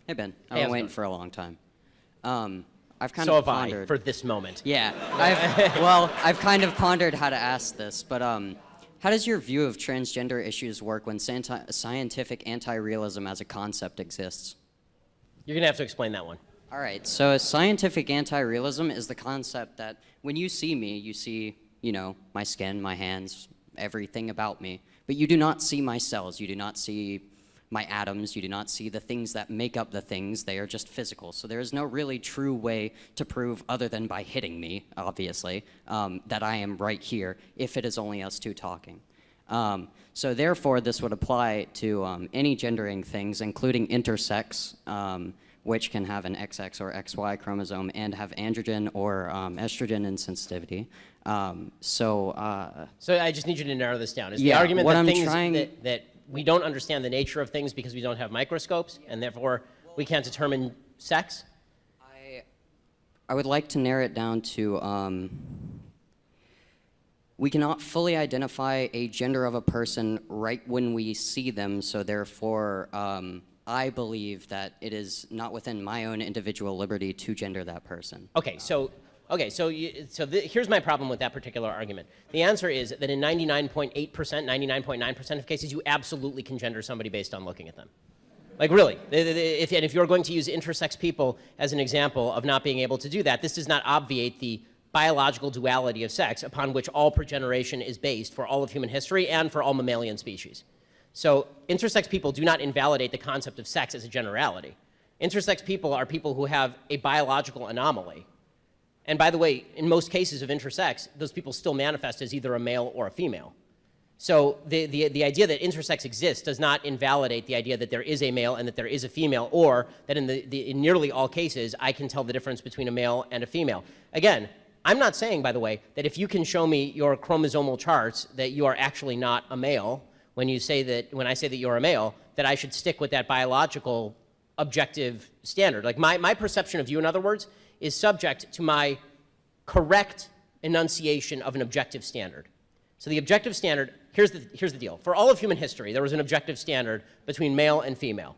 Hey, Ben. I've Hey, been waiting for a long time. I've kind So of have I, pondered. for this moment. Yeah. I've kind of pondered how to ask this, but how does your view of transgender issues work when scientific anti-realism as a concept exists? You're going to have to explain that one. All right. So scientific anti-realism is the concept that when you see me, you see, you know, my skin, my hands, everything about me, but you do not see my cells. You do not see my atoms. You do not see the things that make up the things. They are just physical. So there is no really true way to prove, other than by hitting me, obviously, that I am right here, if it is only us two talking. So therefore, this would apply to any gendering things, including intersex, which can have an XX or XY chromosome and have androgen or estrogen insensitivity. So I just need you to narrow this down. Is yeah, the argument what that I'm things trying- that we don't understand the nature of things because we don't have microscopes, and therefore we can't determine sex? I would like to narrow it down to we cannot fully identify a gender of a person right when we see them, so therefore I believe that it is not within my own individual liberty to gender that person. Okay, so here's my problem with that particular argument. The answer is that in 99.8%, 99.9% of cases, you absolutely can gender somebody based on looking at them. Like really, if you're going to use intersex people as an example of not being able to do that, this does not obviate the biological duality of sex upon which all progeneration is based for all of human history and for all mammalian species. So intersex people do not invalidate the concept of sex as a generality. Intersex people are people who have a biological anomaly. And by the way, in most cases of intersex, those people still manifest as either a male or a female. So the idea that intersex exists does not invalidate the idea that there is a male and that there is a female, or that in nearly all cases, I can tell the difference between a male and a female. Again, I'm not saying, by the way, that if you can show me your chromosomal charts that you are actually not a male, when I say that you're a male, that I should stick with that biological objective standard. Like my perception of you, in other words, is subject to my correct enunciation of an objective standard. So the objective standard, here's the deal. For all of human history, there was an objective standard between male and female.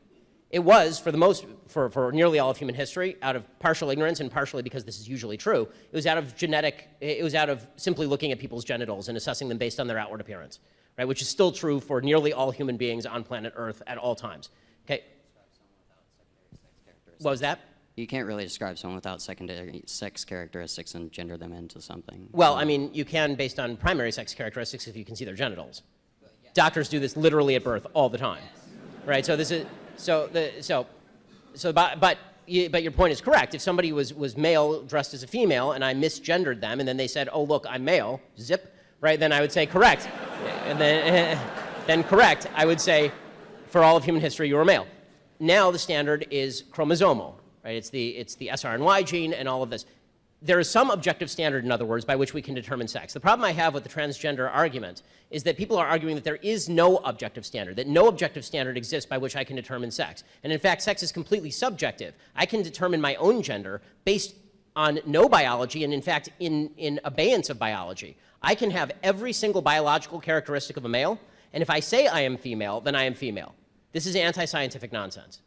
It was, for nearly all of human history, out of partial ignorance and partially because this is usually true, it was out of simply looking at people's genitals and assessing them based on their outward appearance, right? Which is still true for nearly all human beings on planet Earth at all times. Okay. What was that? You can't really describe someone without secondary sex characteristics and gender them into something. Well, I mean, you can based on primary sex characteristics if you can see their genitals. Doctors do this literally at birth all the time, right? So this is but your point is correct. If somebody was male dressed as a female and I misgendered them and then they said, "Oh, look, I'm male," zip, right? Then I would say correct, and then correct. I would say, for all of human history, you were male. Now the standard is chromosomal. Right? It's the SRNY gene and all of this. There is some objective standard, in other words, by which we can determine sex. The problem I have with the transgender argument is that people are arguing that there is no objective standard, that no objective standard exists by which I can determine sex. And in fact, sex is completely subjective. I can determine my own gender based on no biology and, in fact, in abeyance of biology. I can have every single biological characteristic of a male, and if I say I am female, then I am female. This is anti-scientific nonsense.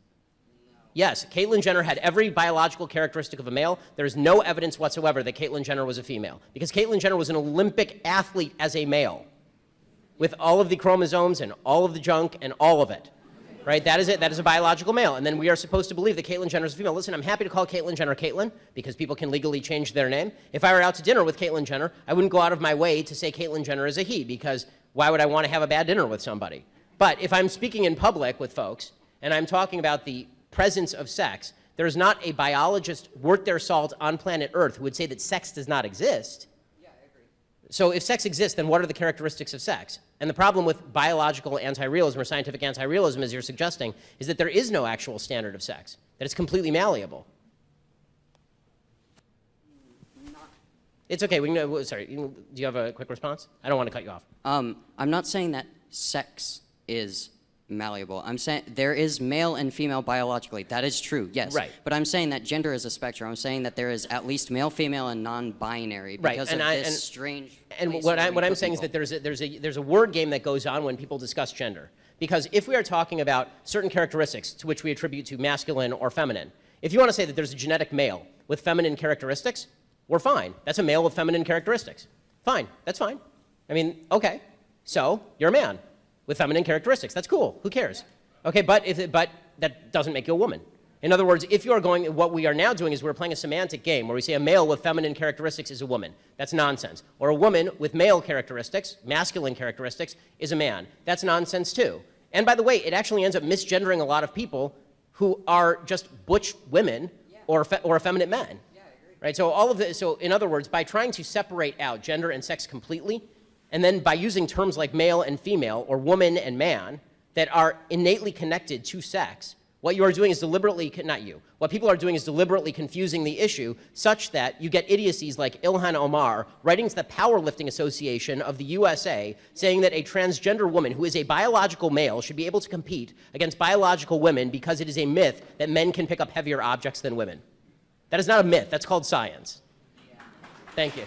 Yes, Caitlyn Jenner had every biological characteristic of a male. There's no evidence whatsoever that Caitlyn Jenner was a female, because Caitlyn Jenner was an Olympic athlete as a male, with all of the chromosomes and all of the junk and all of it. Right? That is it. That is a biological male. And then we are supposed to believe that Caitlyn Jenner is a female. Listen, I'm happy to call Caitlyn Jenner Caitlyn, because people can legally change their name. If I were out to dinner with Caitlyn Jenner, I wouldn't go out of my way to say Caitlyn Jenner is a he, because why would I want to have a bad dinner with somebody? But if I'm speaking in public with folks and I'm talking about the presence of sex, there's not a biologist worth their salt on planet Earth who would say that sex does not exist. Yeah, I agree. So if sex exists, then what are the characteristics of sex? And the problem with biological anti-realism or scientific anti-realism, as you're suggesting, is that there is no actual standard of sex, that it's completely malleable. It's okay. Sorry, do you have a quick response? I don't want to cut you off. I'm not saying that sex is malleable. I'm saying there is male and female biologically. That is true, yes. Right. But I'm saying that gender is a spectrum. I'm saying that there is at least male, female, and non-binary because of this strange. And what I'm saying is that there's a word game that goes on when people discuss gender, Because if we are talking about certain characteristics to which we attribute to masculine or feminine, if you want to say that there's a genetic male with feminine characteristics, we're fine. That's a male with feminine characteristics. Fine. That's fine. I mean, okay. So you're a man with feminine characteristics. That's cool. Who cares? Okay, but that doesn't make you a woman. In other words, if you are going, what we are now doing is we're playing a semantic game where we say a male with feminine characteristics is a woman. That's nonsense. Or a woman with male characteristics, masculine characteristics, is a man. That's nonsense too. And by the way, it actually ends up misgendering a lot of people who are just butch women or effeminate men. Right? So all of this, so in other words, by trying to separate out gender and sex completely, and then by using terms like male and female or woman and man that are innately connected to sex, what you are doing is deliberately, not you, what people are doing is deliberately confusing the issue such that you get idiocies like Ilhan Omar writing to the Powerlifting Association of the USA saying that a transgender woman who is a biological male should be able to compete against biological women because it is a myth that men can pick up heavier objects than women. That is not a myth. That's called science. Thank you.